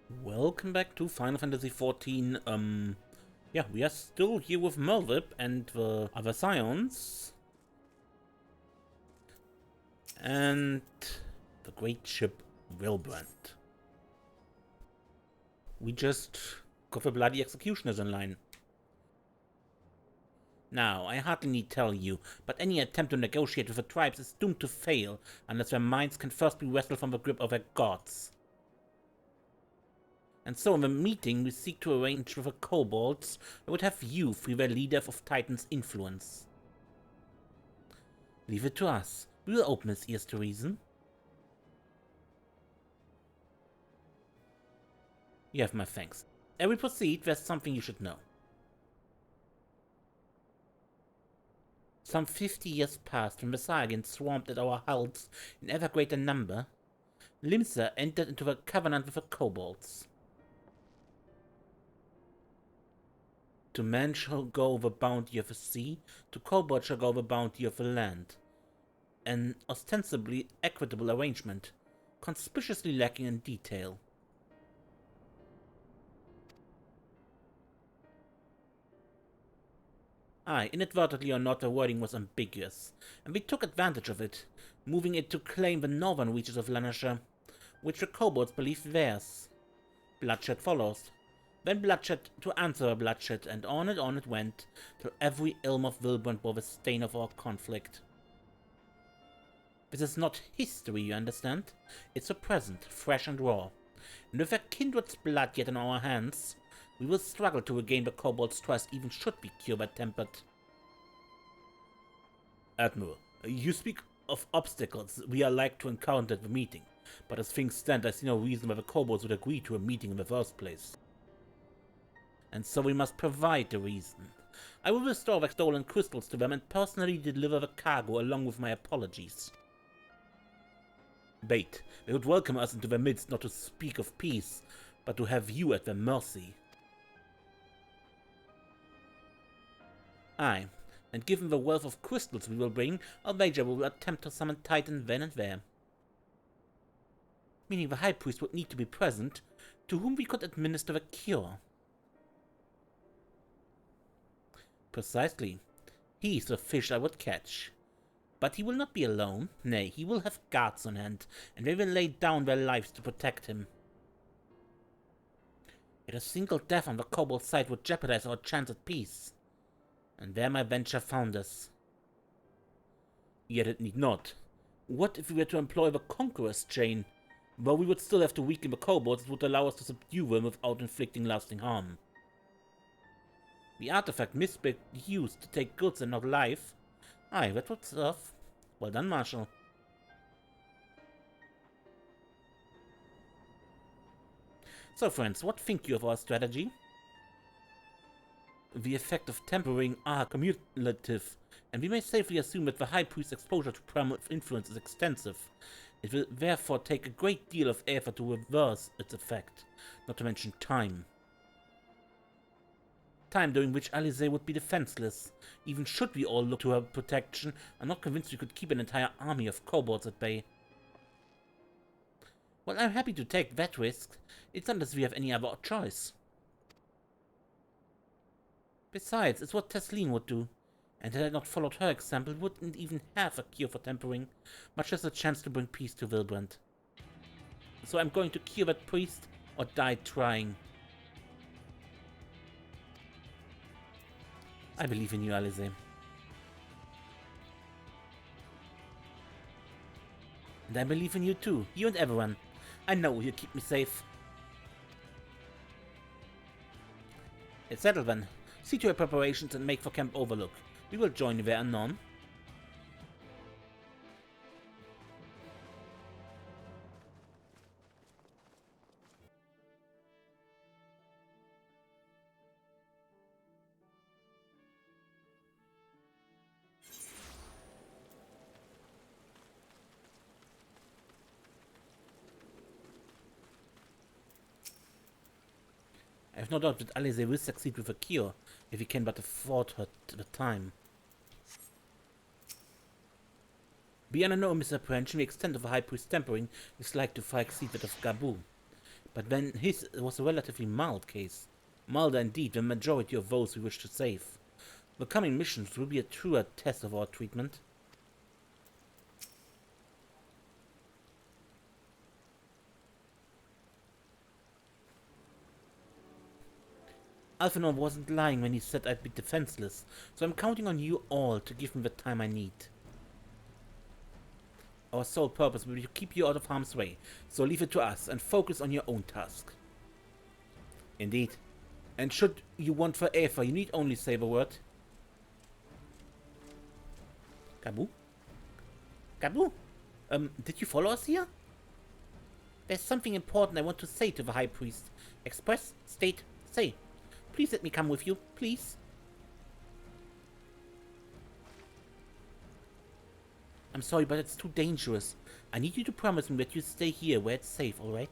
Welcome back to Final Fantasy XIV. Yeah, we are still here with Mervip and the other Scions. And the great ship Wilbrand. We just got the bloody executioners in line. Now, I hardly need tell you, but any attempt to negotiate with the tribes is doomed to fail unless their minds can first be wrestled from the grip of their gods. And so in the meeting we seek to arrange with the Kobolds that would have you free their leader of Titan's influence. Leave it to us. We will open his ears to reason. You have my thanks. Ere we proceed, there's something you should know. Some 50 years passed when the Sargans swarmed at our hulls in ever greater number. Limsa entered into the covenant with the Kobolds. To man shall go the bounty of the sea, to kobold shall go the bounty of the land. An ostensibly equitable arrangement, conspicuously lacking in detail. Aye, inadvertently or not, the wording was ambiguous, and we took advantage of it, moving it to claim the northern reaches of Lanarkshire, which the kobolds believed theirs. Bloodshed follows. Then bloodshed to answer bloodshed, and on it went, till every ilm of Wilbrand bore the stain of our conflict. This is not history, you understand? It's the present, fresh and raw. And with their kindred's blood yet in our hands, we will struggle to regain the kobold's trust, even should we cure their tempered. Admiral, you speak of obstacles we are like to encounter at the meeting, but as things stand, I see no reason why the kobolds would agree to a meeting in the first place. And so we must provide the reason. I will restore the stolen crystals to them and personally deliver the cargo along with my apologies. Bait, they would welcome us into their midst not to speak of peace, but to have you at their mercy. Aye, and given the wealth of crystals we will bring, I'll wager we will attempt to summon Titan then and there. Meaning the High Priest would need to be present, to whom we could administer the cure. Precisely. He is the fish I would catch. But he will not be alone. Nay, he will have guards on hand, and they will lay down their lives to protect him. Yet a single death on the kobold side would jeopardize our chance at peace. And there my venture found us. Yet it need not. What if we were to employ the Conqueror's chain? Though we would still have to weaken the kobolds, it would allow us to subdue them without inflicting lasting harm. The artifact misspec used to take goods and not life. Aye, that would serve. Well done, Marshal. So, friends, what think you of our strategy? The effect of tempering are cumulative, and we may safely assume that the High Priest's exposure to primal influence is extensive. It will therefore take a great deal of effort to reverse its effect, not to mention time. Time during which Alize would be defenseless. Even should we all look to her protection, I'm not convinced we could keep an entire army of kobolds at bay. Well, I'm happy to take that risk. It's not as we have any other choice. Besides, it's what Tesleen would do, and had I not followed her example, wouldn't even have a cure for tempering, much less a chance to bring peace to Wilbrand. So I'm going to cure that priest, or die trying. I believe in you, Alize. And I believe in you too, you and everyone. I know you'll keep me safe. It's settled then. See to your preparations and make for Camp Overlook. We will join you there anon. I have no doubt that Alize will succeed with a cure, if he can but afford her the time. Beyond no misapprehension, the extent of the High Priest's tempering is like to far exceed that of Gabu. But then his was a relatively mild case. Milder indeed than the majority of those we wish to save. The coming missions will be a truer test of our treatment. Alphenor wasn't lying when he said I'd be defenseless, so I'm counting on you all to give me the time I need. Our sole purpose will be to keep you out of harm's way, so leave it to us and focus on your own task. Indeed. And should you want for Eva, you need only say the word. Gabu? Gabu? Did you follow us here? There's something important I want to say to the High Priest. Express, state, say. Please let me come with you, please. I'm sorry, but it's too dangerous. I need you to promise me that you stay here where it's safe, alright?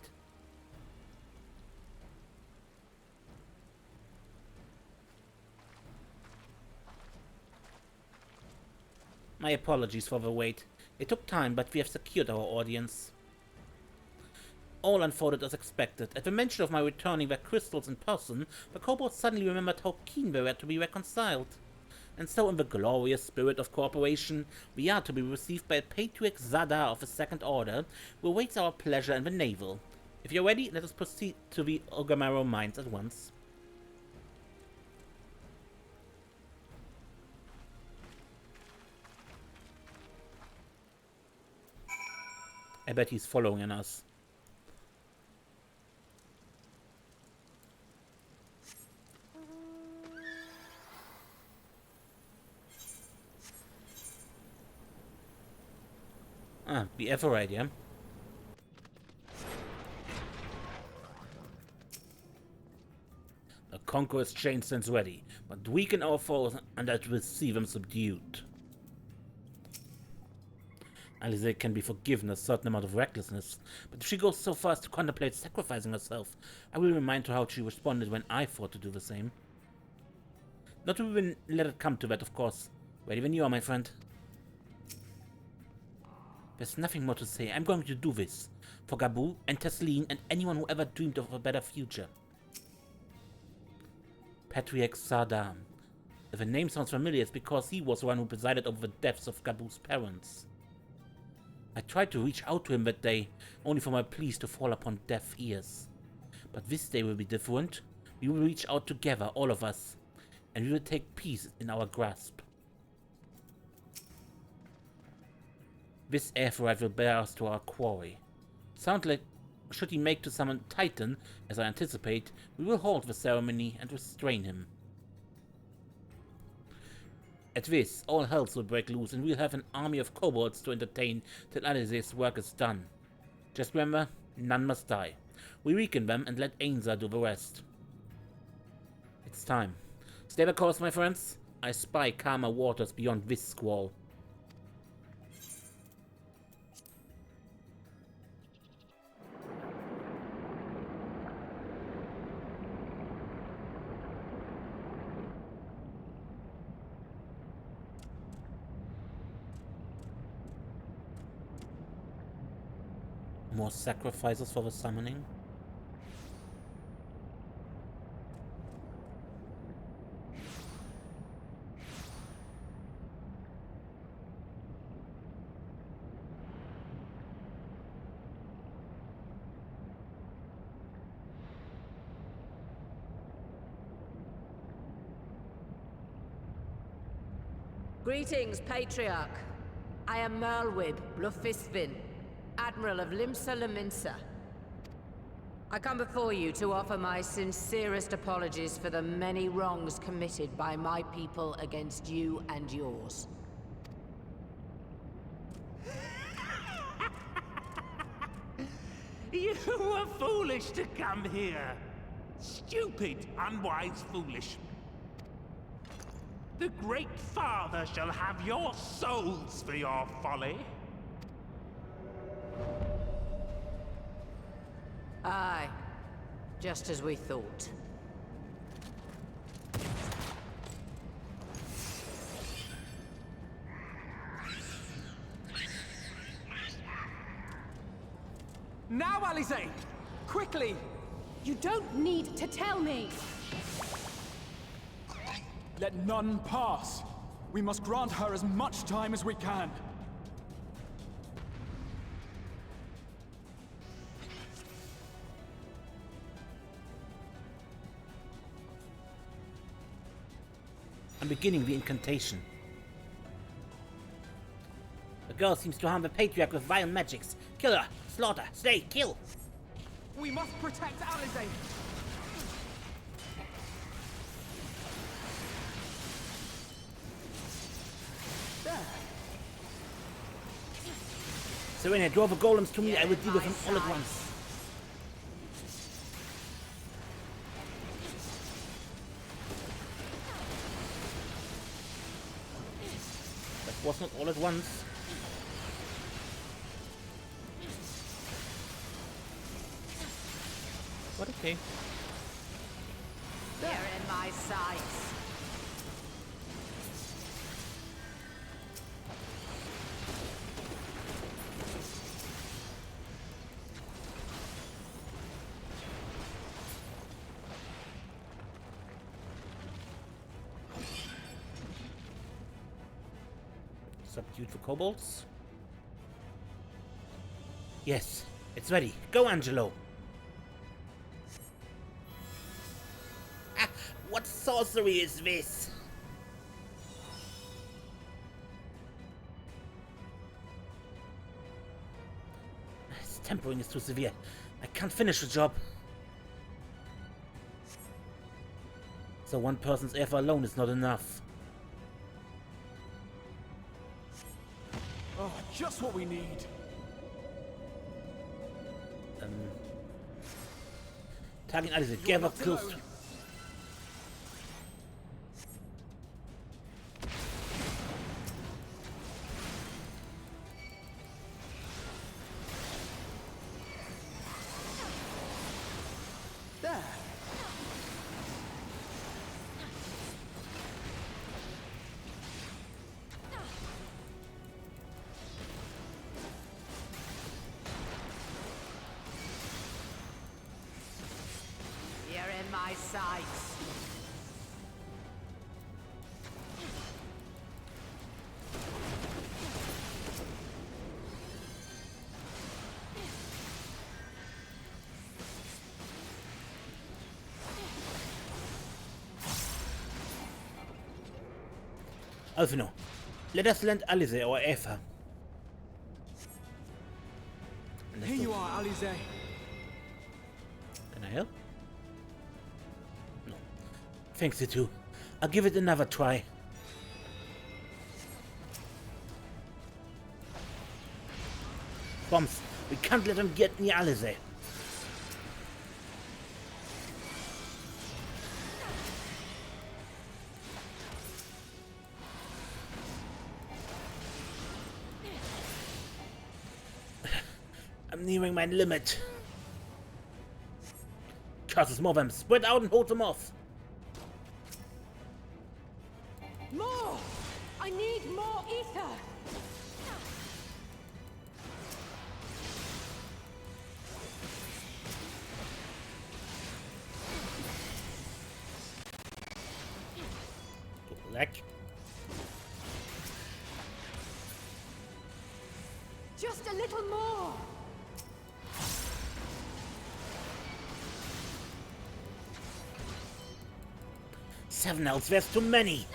My apologies for the wait. It took time, but we have secured our audience. All unfolded as expected. At the mention of my returning their crystals in person, the kobolds suddenly remembered how keen they were to be reconciled. And so in the glorious spirit of cooperation, we are to be received by a patriarch Zada of the Second Order, who awaits our pleasure in the navel. If you're ready, let us proceed to the Ogamaro mines at once. I bet he's following us. The Everide, yeah? The conqueror's chain stands ready, but weaken our foes and that will see them subdued. Alize can be forgiven a certain amount of recklessness, but if she goes so far as to contemplate sacrificing herself, I will remind her how she responded when I fought to do the same. Not to even let it come to that, of course. Ready when you are, my friend. There's nothing more to say. I'm going to do this. For Gabu and Tesleen and anyone who ever dreamed of a better future. Patriarch Sardam. If the name sounds familiar, it's because he was the one who presided over the deaths of Gabu's parents. I tried to reach out to him that day, only for my pleas to fall upon deaf ears. But this day will be different. We will reach out together, all of us, and we will take peace in our grasp. This airfreight will bear us to our quarry. Sounds like should he make to summon Titan, as I anticipate, we will halt the ceremony and restrain him. At this, all hells will break loose and we'll have an army of kobolds to entertain till Alize's work is done. Just remember, none must die. We weaken them and let Ainza do the rest. It's time. Stay the course, my friends. I spy calmer waters beyond this squall. More sacrifices for the summoning? Greetings, Patriarch. I am Merlwib Blufisvin, Admiral of Limsa Lominsa. I come before you to offer my sincerest apologies for the many wrongs committed by my people against you and yours. You were foolish to come here. Stupid, unwise, foolish. The Great Father shall have your souls for your folly. Aye, just as we thought. Now, Alize! Quick! quickly! You don't need to tell me! Let none pass. We must grant her as much time as we can. I'm beginning the incantation. The girl seems to harm the Patriarch with vile magics. Kill her! Slaughter! Slay! Kill! We must protect Alize! There! So when I draw the golems to me, I will deal with them all at once. That was not all at once. But okay. They're in my sights. Subdued for kobolds? Yes, it's ready. Go, Angelo! Ah, what sorcery is this? His tempering is too severe. I can't finish the job. So one person's effort alone is not enough. Oh, just what we need. Target Alice, get up close. alone. There. You're in my sights. Alfino, let us lend Alice or Eva. Here you are, Alize. Can I help? No. Thanks, you two. I'll give it another try. Bombs, we can't let them get near Alice. I'm nearing my limit. Curses, more of them. Spread out and hold them off. More! I need more ether! Black. Just a little more! Seven elves, there's too many.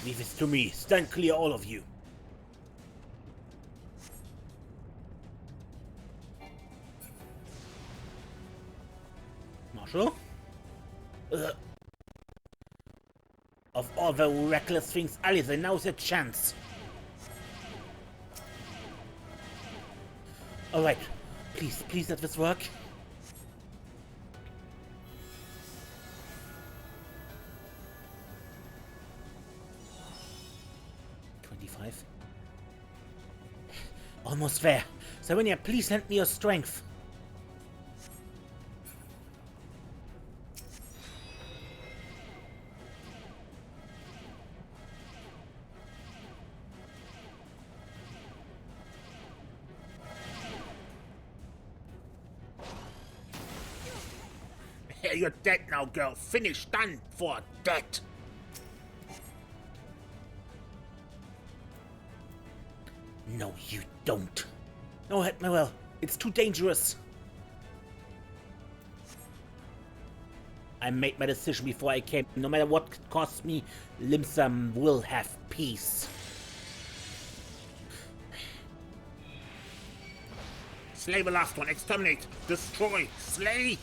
Leave it to me. Stand clear, all of you. Marshal? Of all the reckless things, Alice, now's a chance. Alright. Please let this work. Almost there. Serenia, please lend me your strength. Yeah, you're dead now, girl. Finished, done, for, dead. No, you don't. No, Admiral. It's too dangerous. I made my decision before I came. No matter what it costs me, Limsa will have peace. Slay the last one. Exterminate. Destroy. Slay.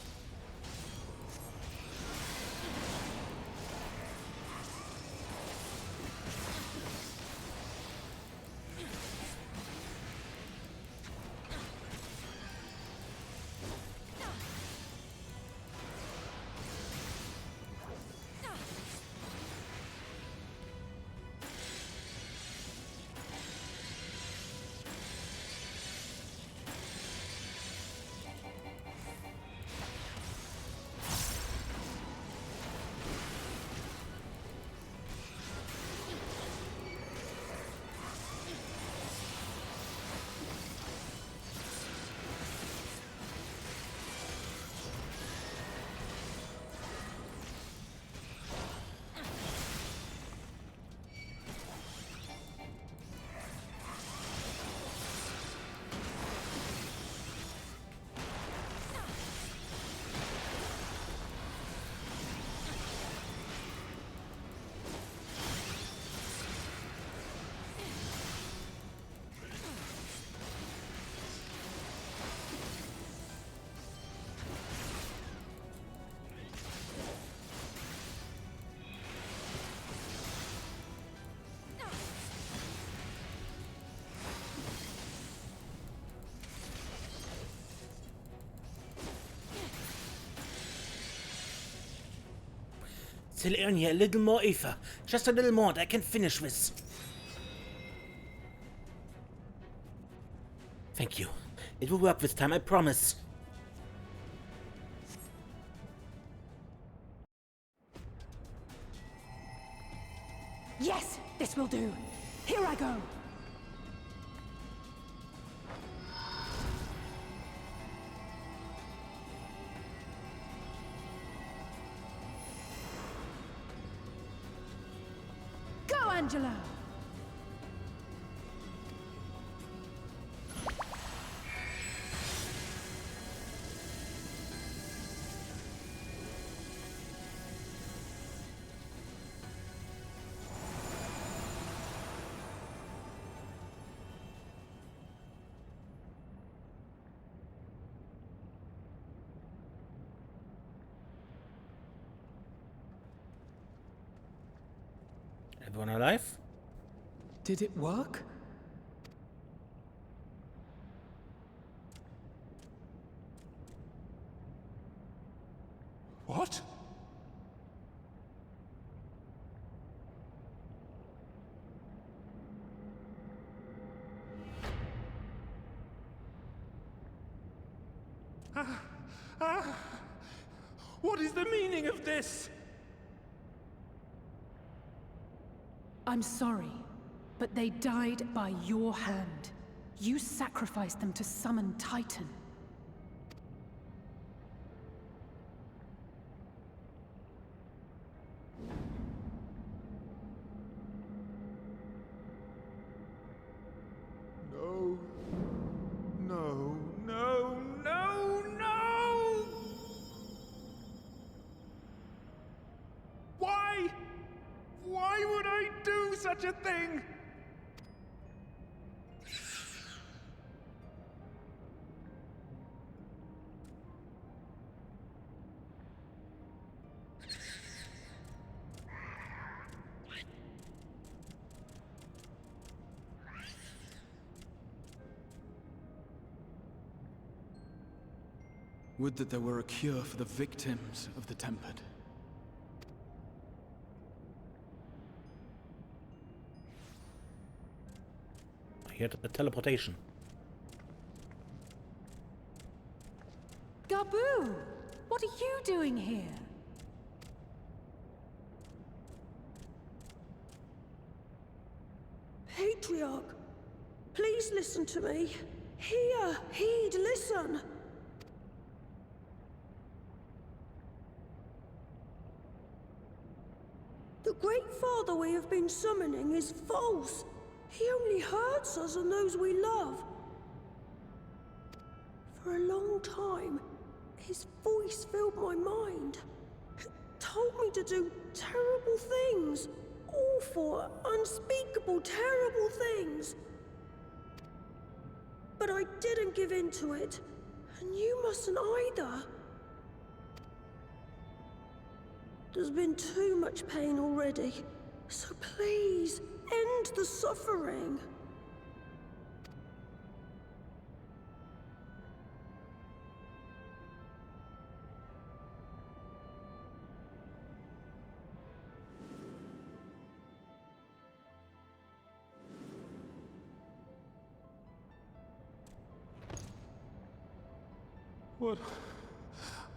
Still only a little more ether. Just a little more and I can finish this. Thank you. It will work this time, I promise. Yes, this will do. Here I go. Go, Angela. Everyone alive? Did it work? What? What is the meaning of this? I'm sorry, but they died by your hand. You sacrificed them to summon Titan. No. No, no, no, no! Why? Why would I do such a thing? Would that there were a cure for the victims of the Tempered. I hear the teleportation. Gabu! What are you doing here? Patriarch, please listen to me. Heed, listen. The Great Father we have been summoning is false. He only hurts us and those we love. For a long time, his voice filled my mind. It told me to do terrible things. Awful, unspeakable, terrible things. But I didn't give in to it, and you mustn't either. There's been too much pain already, so please, end the suffering.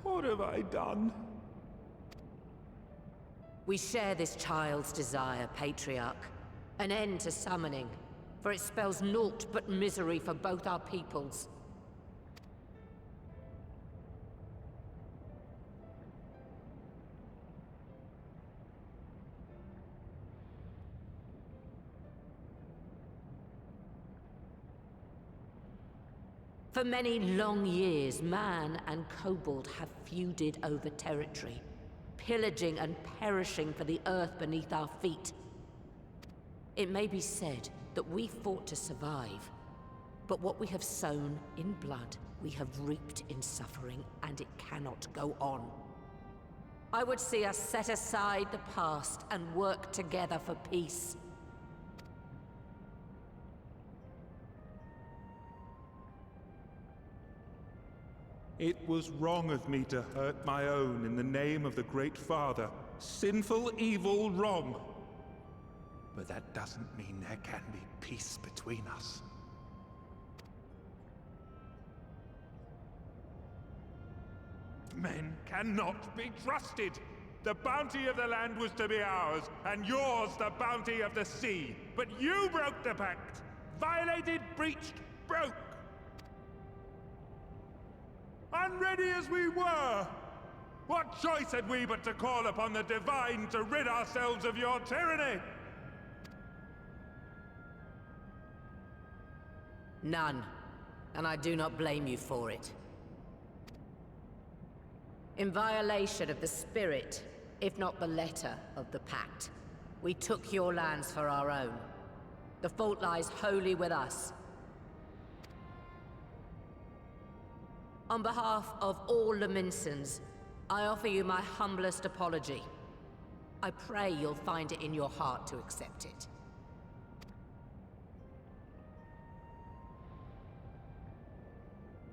What have I done? We share this child's desire, Patriarch. An end to summoning, for it spells naught but misery for both our peoples. For many long years, man and kobold have feuded over territory, pillaging and perishing for the earth beneath our feet. It may be said that we fought to survive, but what we have sown in blood, we have reaped in suffering, and it cannot go on. I would see us set aside the past and work together for peace. It was wrong of me to hurt my own in the name of the Great Father. Sinful, evil, wrong. But that doesn't mean there can be peace between us. Men cannot be trusted! The bounty of the land was to be ours, and yours the bounty of the sea. But you broke the pact! Violated, breached, broke! Unready as we were! What choice had we but to call upon the Divine to rid ourselves of your tyranny? None, and I do not blame you for it. In violation of the spirit, if not the letter of the pact, we took your lands for our own. The fault lies wholly with us. On behalf of all Lominsans, I offer you my humblest apology. I pray you'll find it in your heart to accept it.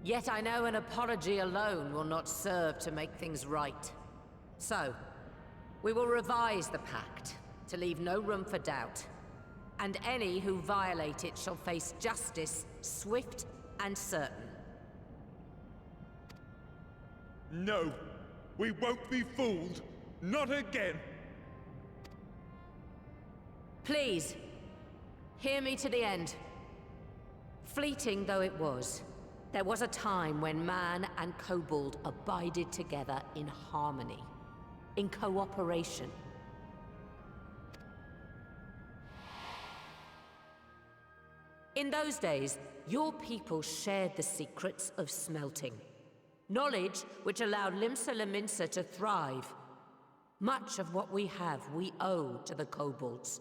Yet I know an apology alone will not serve to make things right. So, we will revise the pact to leave no room for doubt. And any who violate it shall face justice, swift and certain. No, we won't be fooled. Not again. Please, hear me to the end. Fleeting though it was, there was a time when man and kobold abided together in harmony, in cooperation. In those days, your people shared the secrets of smelting. Knowledge which allowed Limsa Lominsa to thrive. Much of what we have, we owe to the kobolds.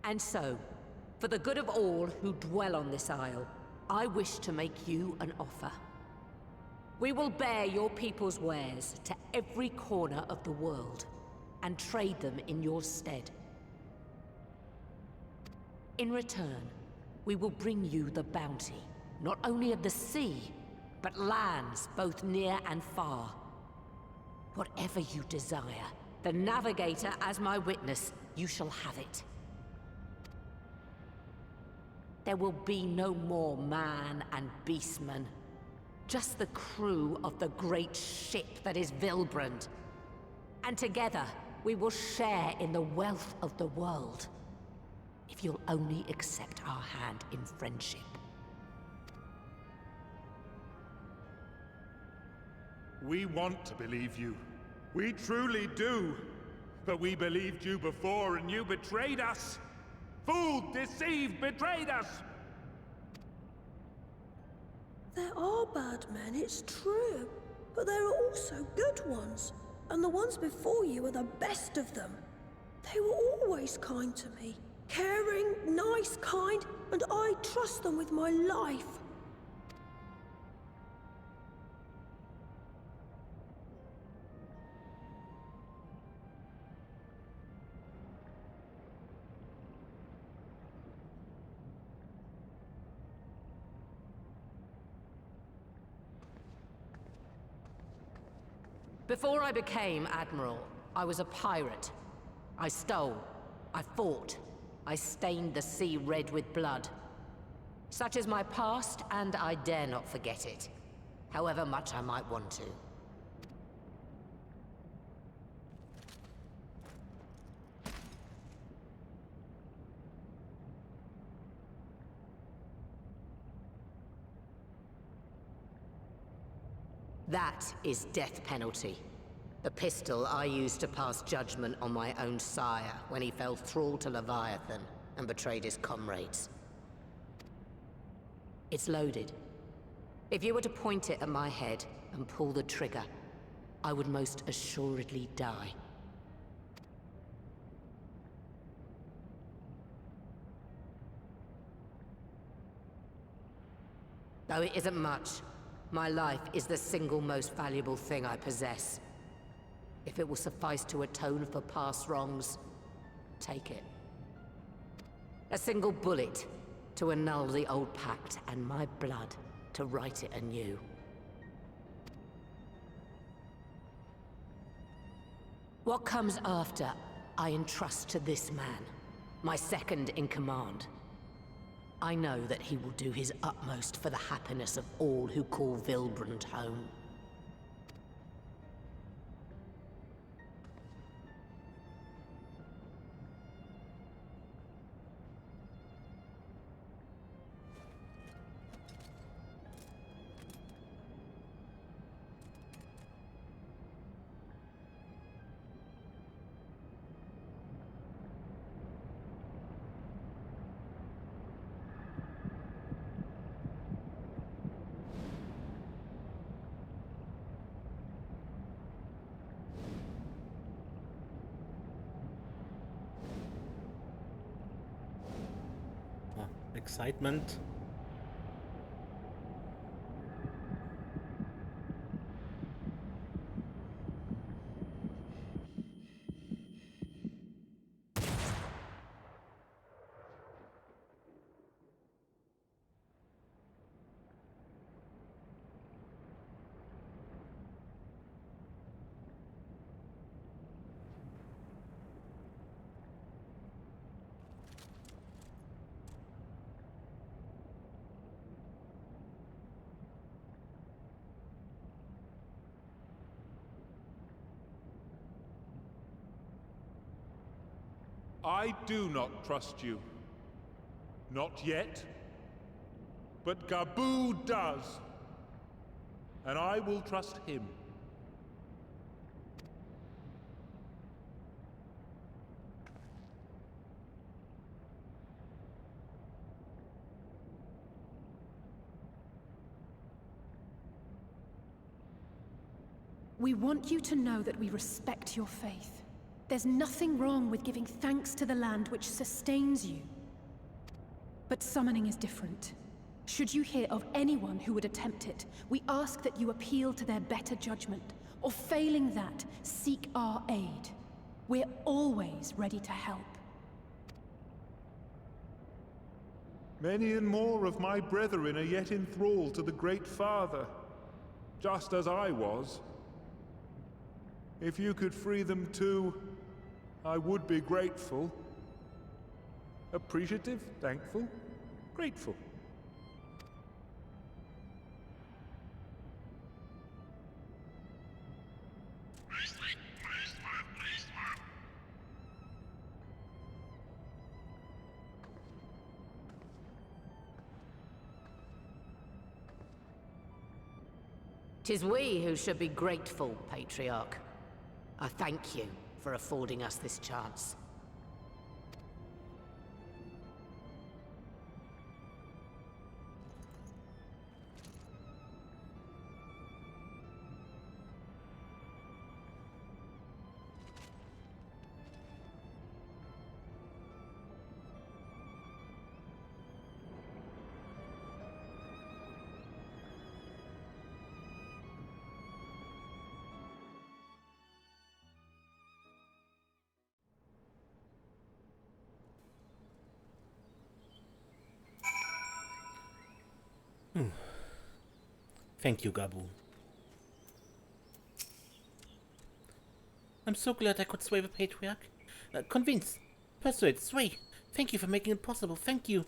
And so, for the good of all who dwell on this isle, I wish to make you an offer. We will bear your people's wares to every corner of the world, and trade them in your stead. In return, we will bring you the bounty, not only of the sea, but lands both near and far. Whatever you desire, the Navigator as my witness, you shall have it. There will be no more man and beastman. Just the crew of the great ship that is Vilbrand. And together, we will share in the wealth of the world. If you'll only accept our hand in friendship. We want to believe you. We truly do. But we believed you before and you betrayed us! Fooled, deceived, betrayed us! There are bad men, it's true. But there are also good ones. And the ones before you are the best of them. They were always kind to me. Caring, nice, kind, and I trust them with my life. Before I became Admiral, I was a pirate. I stole. I fought. I stained the sea red with blood. Such is my past, and I dare not forget it, however much I might want to. That is death penalty. The pistol I used to pass judgment on my own sire when he fell thrall to Leviathan and betrayed his comrades. It's loaded. If you were to point it at my head and pull the trigger, I would most assuredly die. Though it isn't much, my life is the single most valuable thing I possess. If it will suffice to atone for past wrongs, take it. A single bullet to annul the old pact, and my blood to write it anew. What comes after, I entrust to this man, my second in command. I know that he will do his utmost for the happiness of all who call Vilbrand home. Excitement. I do not trust you. Not yet. But Gabu does. And I will trust him. We want you to know that we respect your faith. There's nothing wrong with giving thanks to the land which sustains you. But summoning is different. Should you hear of anyone who would attempt it, we ask that you appeal to their better judgment, or failing that, seek our aid. We're always ready to help. Many and more of my brethren are yet enthralled to the Great Father, just as I was. If you could free them too, I would be grateful. Appreciative, thankful, grateful. 'Tis we who should be grateful, Patriarch. I thank you for affording us this chance. Thank you, Gabu. I'm so glad I could sway the Patriarch. Convince, persuade, sway. Thank you for making it possible. Thank you.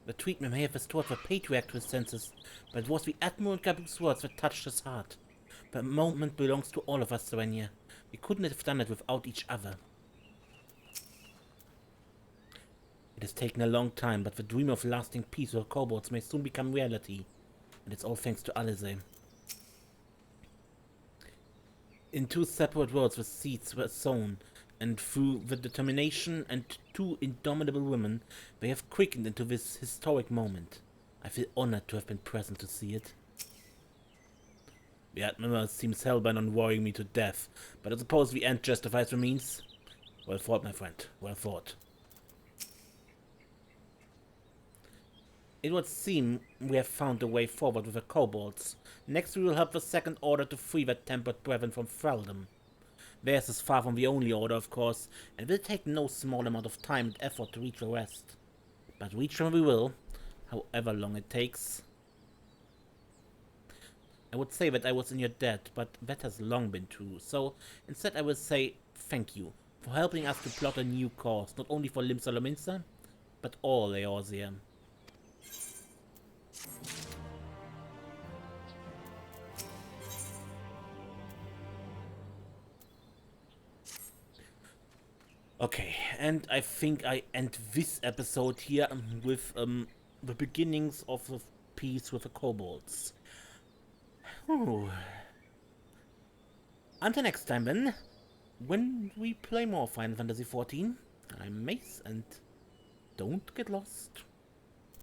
The treatment may have restored the Patriarch to his senses, but it was the Admiral and Gabu's words that touched his heart. The moment belongs to all of us, Serenia. We couldn't have done it without each other. It has taken a long time, but the dream of lasting peace with the Kobolds may soon become reality. And it's all thanks to Alizé. In two separate worlds the seeds were sown, and through the determination and two indomitable women, they have quickened into this historic moment. I feel honored to have been present to see it. The Admiral seems hellbent on worrying me to death, but I suppose the end justifies the means. Well thought, my friend, well thought. It would seem we have found a way forward with the Kobolds. Next we will help the Second Order to free their tempered brethren from thraldom. Theirs is far from the only order, of course, and will take no small amount of time and effort to reach the rest. But reach them we will, however long it takes. I would say that I was in your debt, but that has long been true, so instead I will say thank you for helping us to plot a new course, not only for Limsa Lominsa, but all Eorzea. Okay, and I think I end this episode here with the beginnings of the peace with the Kobolds. Ooh. Until next time then, when we play more Final Fantasy XIV, I'm Mace, and don't get lost.